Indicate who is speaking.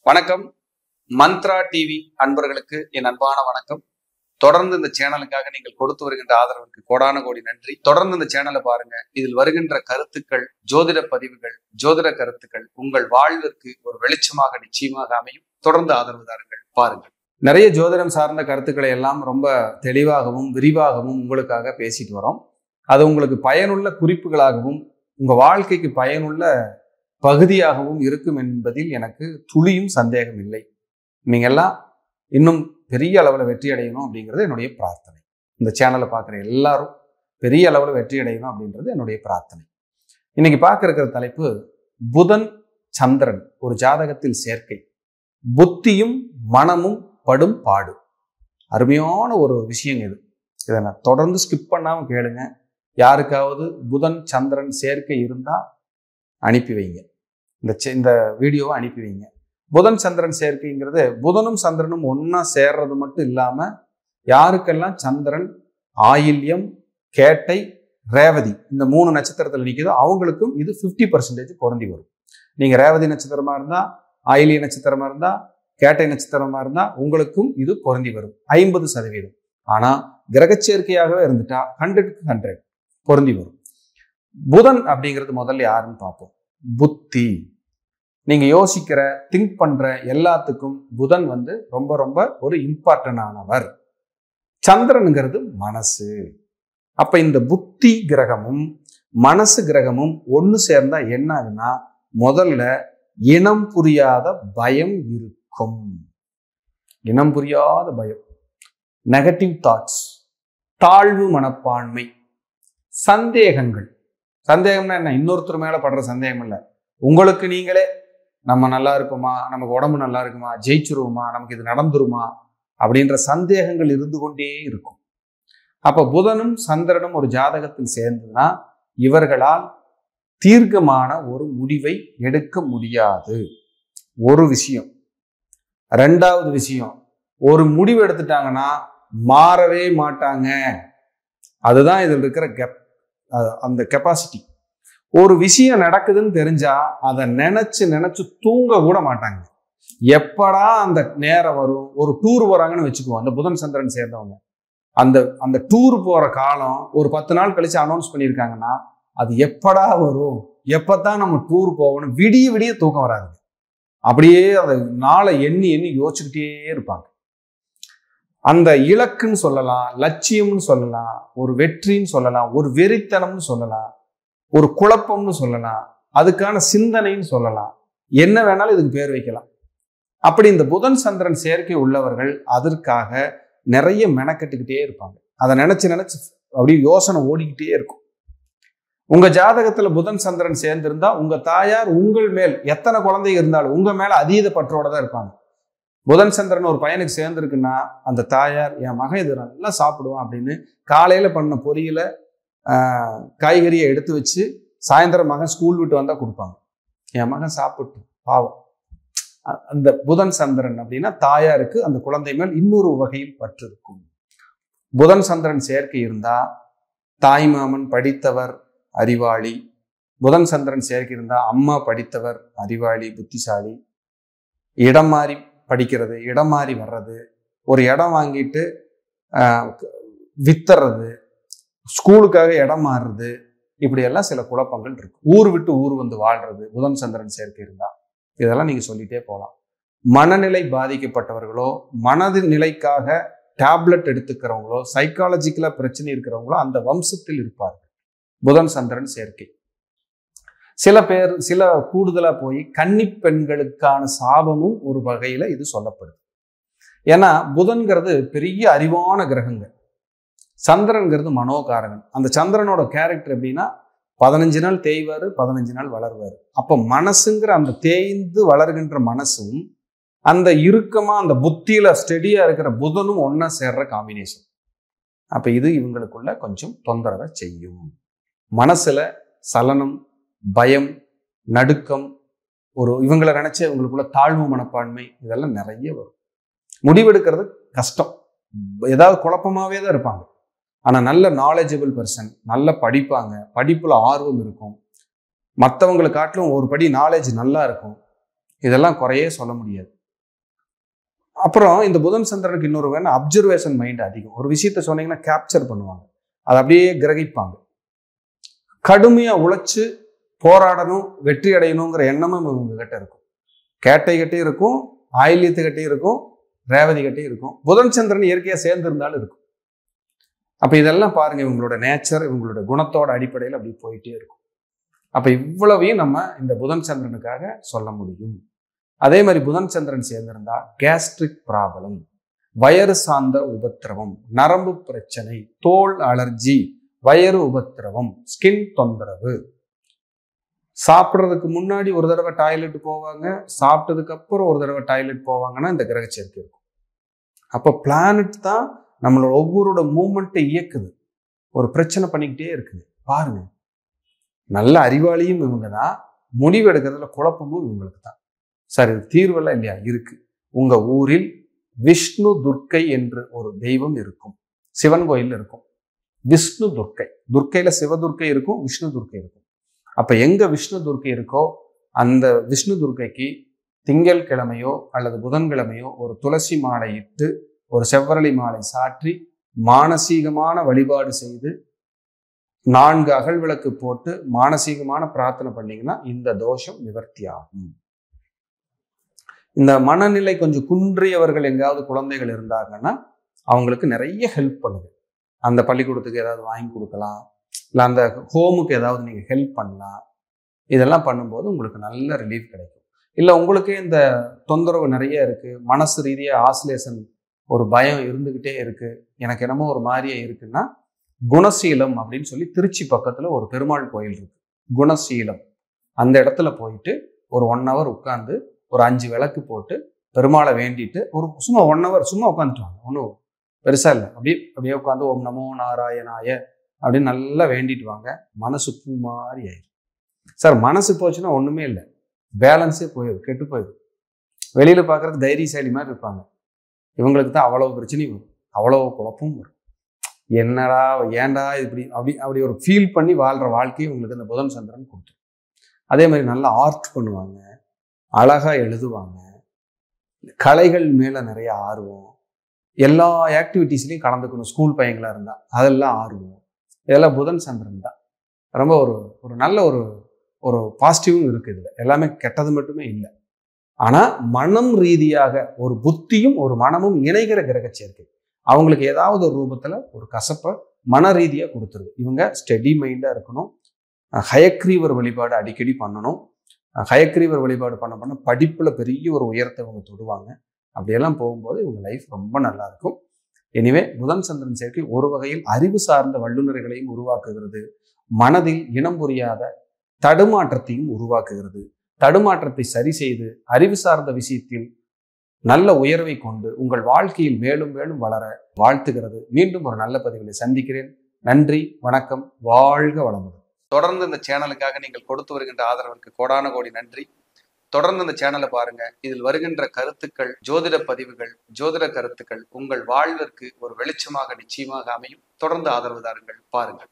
Speaker 1: வணக்கம். மந்த்ரா டிவி அன்பர்களுக்கு என் அன்பான வணக்கம். தொடர்ந்து இந்த சேனலுக்காக நீங்கள் கொடுத்து வருகின்ற ஆதரவுக்கு கோடான கோடி நன்றி. தொடர்ந்து இந்த சேனலை பாருங்க. இதில் வருகின்ற கருத்துக்கள், ஜோதிட பதிவுகள், ஜோதிட கருத்துக்கள் உங்கள் வாழ்விற்கு ஒரு வெளிச்சமாக நிச்சயமாக அமையும். தொடர்ந்து ஆதரவு தாருங்கள், பாருங்கள். நிறைய ஜோதிடம் சார்ந்த கருத்துக்களை எல்லாம் ரொம்ப தெளிவாகவும் விரிவாகவும் உங்களுக்காக பேசிட்டு வரோம். அது உங்களுக்கு பயனுள்ள குறிப்புகளாகவும் உங்க வாழ்க்கைக்கு பயனுள்ள பகுதியாகவும் இருக்கும் என்பதில் எனக்கு துளியும் சந்தேகம் இல்லை. நீங்க எல்லாம் இன்னும் பெரிய அளவில் வெற்றி அடையணும் அப்படிங்கிறது என்னுடைய பிரார்த்தனை. இந்த சேனலை பார்க்குற எல்லாரும் பெரிய அளவில் வெற்றி அடையணும் அப்படின்றது என்னுடைய பிரார்த்தனை. இன்னைக்கு பார்க்க இருக்கிற தலைப்பு புதன் சந்திரன் ஒரு ஜாதகத்தில் சேர்க்கை, புத்தியும் மனமும் படும் பாடு. அருமையான ஒரு விஷயம் இது. இதை நான் தொடர்ந்து ஸ்கிப் பண்ணாம கேளுங்க. யாருக்காவது புதன் சந்திரன் சேர்க்கை இருந்தா அனுப்பி வைங்க, இந்த வீடியோவை அனுப்பி வைங்க. புதன் சந்திரன் சேர்க்கைங்கிறது புதனும் சந்திரனும் ஒன்னா சேர்றது மட்டும் இல்லாம யாருக்கெல்லாம் சந்திரன் ஆயில்யம், கேட்டை, ரேவதி இந்த 3 நட்சத்திரத்தில் நிற்குதோ அவங்களுக்கும் இது 50% பொருந்தி வரும். நீங்க ரேவதி நட்சத்திரமா இருந்தா, ஆயில்ய நட்சத்திரமா இருந்தா, கேட்டை நட்சத்திரமா இருந்தா உங்களுக்கும் இது பொருந்தி வரும் 50%. ஆனா கிரகச்சேர்க்கையாகவே இருந்துட்டா 100க்கு 100 பொருந்தி வரும். புதன் அப்படிங்கிறது முதல்ல யாருன்னு பார்ப்போம். புத்தி, நீங்க யோசிக்கிற திங்க் பண்ற எல்லாத்துக்கும் புதன் ரொம்ப ரொம்ப ஒரு இம்பார்ட்டன்டானவர். சந்திரனுங்கிறது மனசு. அப்ப இந்த புத்தி கிரகமும் மனசு கிரகமும் ஒண்ணு சேர்ந்தா என்ன ஆகுதுன்னா, முதல்ல இனம் புரியாத பயம் இருக்கும். இனம் புரியாத பயம், நெகட்டிவ் தாட்ஸ், தாழ்வு மனப்பான்மை, சந்தேகங்கள். சந்தேகம்னா என்ன? இன்னொருத்தர் மேல படுற சந்தேகம் இல்லை, உங்களுக்கு நீங்களே நம்ம நல்லா இருப்போமா, நமக்கு உடம்பு நல்லா இருக்குமா, ஜெயிச்சிருவோமா, நமக்கு இது நடந்துருமா அப்படின்ற சந்தேகங்கள் இருந்து கொண்டே இருக்கும். அப்ப புதனும் சந்திரனும் ஒரு ஜாதகத்தில் சேர்ந்ததுன்னா இவர்களால் தீர்க்கமான ஒரு முடிவை எடுக்க முடியாது. ஒரு விஷயம். 2வது விஷயம், ஒரு முடிவு எடுத்துட்டாங்கன்னா மாறவே மாட்டாங்க. அதுதான் இதில் இருக்கிற அந்த கெப்பாசிட்டி. ஒரு விஷயம் நடக்குதுன்னு தெரிஞ்சா அதை நினைச்சு தூங்க கூட மாட்டாங்க. எப்படா அந்த நேரம் வரும். ஒரு டூர் போறாங்கன்னு வச்சுக்குவோம், அந்த புதன் சந்திரன் சேர்ந்தவங்க அந்த டூர் போற காலம் ஒரு 10 நாள் கழிச்சு அனௌன்ஸ் பண்ணியிருக்காங்கன்னா அது எப்படா வரும், எப்பதான் நம்ம டூர் போகணும், விடிய விடிய தூக்கம் வராது. அப்படியே அந்த நாளை எண்ணி யோசிச்சுக்கிட்டே இருப்பாங்க. அந்த இலக்குன்னு சொல்லலாம், லட்சியம்னு சொல்லலாம், ஒரு வெற்றின்னு சொல்லலாம், ஒரு வெறித்தனம்னு சொல்லலாம், ஒரு குழப்பம்னு சொல்லலாம், அதுக்கான சிந்தனைன்னு சொல்லலாம், என்ன வேணாலும் இதுக்கு பேர் வைக்கலாம். அப்படி இந்த புதன் சந்திரன் சேர்க்கை உள்ளவர்கள் அதற்காக நிறைய மெனக்கெட்டுக்கிட்டே இருப்பாங்க. அதை நினைச்சு அப்படியே யோசனை ஓடிக்கிட்டே இருக்கும். உங்க ஜாதகத்துல புதன் சந்திரன் சேர்ந்திருந்தா உங்க தாயார் உங்கள் மேல் எத்தனை குழந்தை இருந்தாலும் உங்க மேல அதீத பற்றோட தான் இருப்பாங்க. புதன் சந்திரன் ஒரு பையனுக்கு சேர்ந்திருக்குன்னா அந்த தாயார், என் மகன் இது நல்லா சாப்பிடுவான் அப்படின்னு காலையில பண்ண பொரியல காய்கறியை எடுத்து வச்சு சாயந்தரம் மகன் ஸ்கூல் விட்டு வந்தா கொடுப்பாங்க. என் மகன் சாப்பிட்டு பாவம். அந்த புதன் சந்திரன் அப்படின்னா தாயாருக்கு அந்த குழந்தை மேல் இன்னொரு வகையில் பற்று இருக்கும். புதன் சந்திரன் சேர்க்கை இருந்தா தாய்மாமன் படித்தவர், அறிவாளி. புதன் சந்திரன் சேர்க்கை இருந்தா அம்மா படித்தவர், அறிவாளி, புத்திசாலி. இடம் மாறி படிக்கிறது, இடம் மாறி வர்றது, ஒரு இடம் வாங்கிட்டு வித்துறது, ஸ்கூலுக்காக இடம் மாறுறது, இப்படியெல்லாம் சில குழப்பங்கள் இருக்கு. ஊர் விட்டு ஊர் வந்து வாழ்றது புதன் சந்திரன் சேர்க்கை இருந்தா. இதெல்லாம் நீங்க சொல்லிட்டே போகலாம். மனநிலை பாதிக்கப்பட்டவர்களோ, மனது நிலைக்காக டேப்லெட் எடுத்துக்கிறவங்களோ, சைக்காலஜிக்கலா பிரச்சனை இருக்கிறவங்களோ அந்த வம்சத்தில் இருப்பார்கள். புதன் சந்திரன் சேர்க்கை. சில கூடுதலா போய் கன்னி பெண்களுக்கான சாபமும் ஒரு வகையில இது சொல்லப்படுது. ஏன்னா புதன்கிறது பெரிய அறிவான கிரகங்கள், சந்திரன்கிறது மனோகாரகன். அந்த சந்திரனோட கேரக்டர் எப்படின்னா 15 நாள் தேய்வாரு, 15 நாள் வளர்வாரு. அப்ப மனசுங்கிற அந்த தேய்ந்து வளர்கின்ற மனசும் அந்த இறுக்கமா அந்த புத்தியில ஸ்டெடியா இருக்கிற புதனும் ஒன்னா சேர்ற காம்பினேஷன். அப்ப இது இவங்களுக்குள்ள கொஞ்சம் தொந்தரவை செய்யும். மனசுல சலனம், பயம், நடுக்கம், இவங்களை நினைச்ச இவங்களுக்குள்ள தாழ்வு மனப்பான்மை, இதெல்லாம் நிறைய வரும். முடிவெடுக்கிறது கஷ்டம், ஏதாவது குழப்பமாவே தான் இருப்பாங்க. ஆனா நல்ல நாலேஜபிள் பர்சன், நல்ல படிப்பாங்க, படிப்புல ஆர்வம் இருக்கும், மற்றவங்களை காட்டிலும் ஒரு படி நாலேஜ் நல்லா இருக்கும். இதெல்லாம் குறையே சொல்ல முடியாது. அப்புறம் இந்த புதன் சந்திரனுக்கு இன்னொரு வேணும், அப்சர்வேஷன் மைண்ட் அதிகம். ஒரு விஷயத்த சொன்னீங்கன்னா கேப்சர் பண்ணுவாங்க, அதை அப்படியே கிரகிப்பாங்க. கடுமையா உழைச்சு போராடணும், வெற்றி அடையணுங்கிற எண்ணமும் இவங்க கிட்ட இருக்கும். கேட்டை கிட்டே இருக்கும், ஆயில்யத்து கிட்டே இருக்கும், ரேவதி கிட்டே இருக்கும். புதன் சந்திரன் இயற்கையா சேர்ந்து இருந்தாலும் இருக்கும். அப்ப இதெல்லாம் பாருங்க, இவங்களோட நேச்சர், இவங்களோட குணத்தோட அடிப்படையில் அப்படி போயிட்டே இருக்கும். அப்ப இவ்வளவையும் நம்ம இந்த புதன் சந்திரனுக்காக சொல்ல முடியும். அதே மாதிரி புதன் சந்திரன் சேர்ந்திருந்தா கேஸ்ட்ரிக் ப்ராப்ளம், வயிறு சார்ந்த உபத்திரவம், நரம்பு பிரச்சனை, தோல் அலர்ஜி, வயிறு உபத்திரவம், ஸ்கின் தொந்தரவு, சாப்பிட்றதுக்கு முன்னாடி ஒரு தடவை டாய்லெட் போவாங்க, சாப்பிட்டதுக்கு அப்புறம் ஒரு தடவை டாய்லெட் போவாங்கன்னா இந்த கிரக சேர்க்கை இருக்கும். அப்போ பிளானட் தான் நம்மளோட ஒவ்வொருட மூமெண்ட்டை இயக்குது, ஒரு பிரச்சனை பண்ணிக்கிட்டே இருக்குது. பாருங்க, நல்ல அறிவாளியும் இவங்க தான், முடிவு எடுக்கிறதுல குழப்பமும் இவங்களுக்கு தான். சார் இது தீர்வெல்லாம் இல்லையா? இருக்கு. உங்க ஊரில் விஷ்ணு துர்க்கை என்று ஒரு தெய்வம் இருக்கும், சிவன் கோயில் இருக்கும். விஷ்ணு துர்க்கை, துர்க்கையில சிவதுர்க்கை இருக்கும், விஷ்ணு துர்க்கை இருக்கும். அப்ப எங்க விஷ்ணு துர்க்கை இருக்கோ அந்த விஷ்ணு துர்க்கைக்கு திங்கள் கிழமையோ அல்லது புதன்கிழமையோ ஒரு துளசி மாலை இட்டு, ஒரு செவ்வரளி மாலை சாற்றி, மானசீகமான வழிபாடு செய்து, 4 அகல் விளக்கு போட்டு மானசீகமான பிரார்த்தனை பண்ணீங்கன்னா இந்த தோஷம் நிவர்த்தி ஆகும். இந்த மனநிலை கொஞ்சம் குன்றியவர்கள் எங்காவது குழந்தைகள் இருந்தாங்கன்னா அவங்களுக்கு நிறைய ஹெல்ப் பண்ணுது. அந்த பள்ளிக்கூடத்துக்கு ஏதாவது வாங்கி கொடுக்கலாம், இல்லை அந்த ஹோமுக்கு ஏதாவது நீங்கள் ஹெல்ப் பண்ணலாம். இதெல்லாம் பண்ணும்போது உங்களுக்கு நல்ல ரிலீஃப் கிடைக்கும். இல்லை உங்களுக்கே இந்த தொந்தரவு நிறைய இருக்குது, மனசு ரீதியாக ஆசிலேஷன், ஒரு பயம் இருந்துக்கிட்டே இருக்குது, எனக்கு என்னமோ ஒரு மாதிரியே இருக்குன்னா, குணசீலம் அப்படின்னு சொல்லி திருச்சி பக்கத்தில் ஒரு பெருமாள் கோயில் இருக்கு, குணசீலம். அந்த இடத்துல போயிட்டு ஒரு 1 hour உட்காந்து ஒரு 5 விளக்கு போட்டு பெருமாளை வேண்டிட்டு ஒரு சும்மா 1 hour சும்மா உட்காந்துட்டு வாங்க. ஒன்றும் பெருசாக இல்லை, அப்படியே உட்காந்து ஓம் நமோ நாராயணாய அப்படின்னு நல்லா வேண்டிட்டு வாங்க. மனசு பூ மாதிரி ஆயிடும். சார் மனசு போச்சுன்னா ஒன்றுமே இல்லை, பேலன்ஸே போயிடும், கெட்டு போயிடும். வெளியில் பார்க்குறதுக்கு தைரியசாலி மாதிரி இருப்பாங்க, இவங்களுக்கு தான் அவ்வளோ பிரச்சனையும் வரும், அவ்வளோ குழப்பமும் வரும். என்னடா ஏண்டா இப்படி அப்படி ஒரு ஃபீல் பண்ணி வாழ்கிற வாழ்க்கையை உங்களுக்கு இந்த புதன் சந்திரன் கொடுத்துரும். அதே மாதிரி நல்லா ஆர்ட் பண்ணுவாங்க, அழகாக எழுதுவாங்க, கலைகள் மேலே நிறைய ஆர்வம், எல்லா ஆக்டிவிட்டீஸ்லையும் கலந்துக்கணும். ஸ்கூல் பையங்களாக இருந்தால் அதெல்லாம் ஆர்வம். இதெல்லாம் புதன் சந்திரன் தான். ரொம்ப ஒரு நல்ல ஒரு பாசிட்டிவும் இருக்குது. இதில் எல்லாமே கெட்டது மட்டுமே இல்லை. ஆனால் மனம் ரீதியாக ஒரு புத்தியும் ஒரு மனமும் இணைகிற கிரக சேர்க்கை அவங்களுக்கு ஏதாவது ஒரு ரூபத்தில் ஒரு கசப்பை மன ரீதியாக கொடுத்துருது. இவங்க ஸ்டெடி மைண்டாக இருக்கணும். ஹயக்ரீவர் வழிபாடு அடிக்கடி பண்ணணும். ஹயக்ரீவர் வழிபாடு பண்ண படிப்பில் பெரிய ஒரு உயரத்தை இவங்க தொடுவாங்க. அப்படியெல்லாம் போகும்போது இவங்க லைஃப் ரொம்ப நல்லா இருக்கும். எனிவே புதன் சந்திரன் சேர்க்கை ஒரு வகையில் அறிவு சார்ந்த வல்லுநர்களையும் உருவாக்குகிறது, மனதில் இனம் புரியாத தடுமாற்றத்தையும் உருவாக்குகிறது. தடுமாற்றத்தை சரி செய்து அறிவு சார்ந்த விஷயத்தில் நல்ல உயர்வை கொண்டு உங்கள் வாழ்க்கையில் மேலும் மேலும் வளர வாழ்த்துகிறது. மீண்டும் ஒரு நல்ல பதிவில் சந்திக்கிறேன். நன்றி, வணக்கம், வாழ்க வளமுடன். தொடர்ந்து இந்த சேனலுக்காக நீங்கள் கொடுத்து வருகின்ற ஆதரவிற்கு கோடான கோடி நன்றி. தொடர்ந்து இந்த சேனலை பாருங்க. இதில் வருகின்ற கருத்துக்கள், ஜோதிட பதிவுகள், ஜோதிட கருத்துக்கள் உங்கள் வாழ்விற்கு ஒரு வெளிச்சமாக நிச்சயமாக அமையும். தொடர்ந்து ஆதரவு தாருங்கள், பாருங்கள்.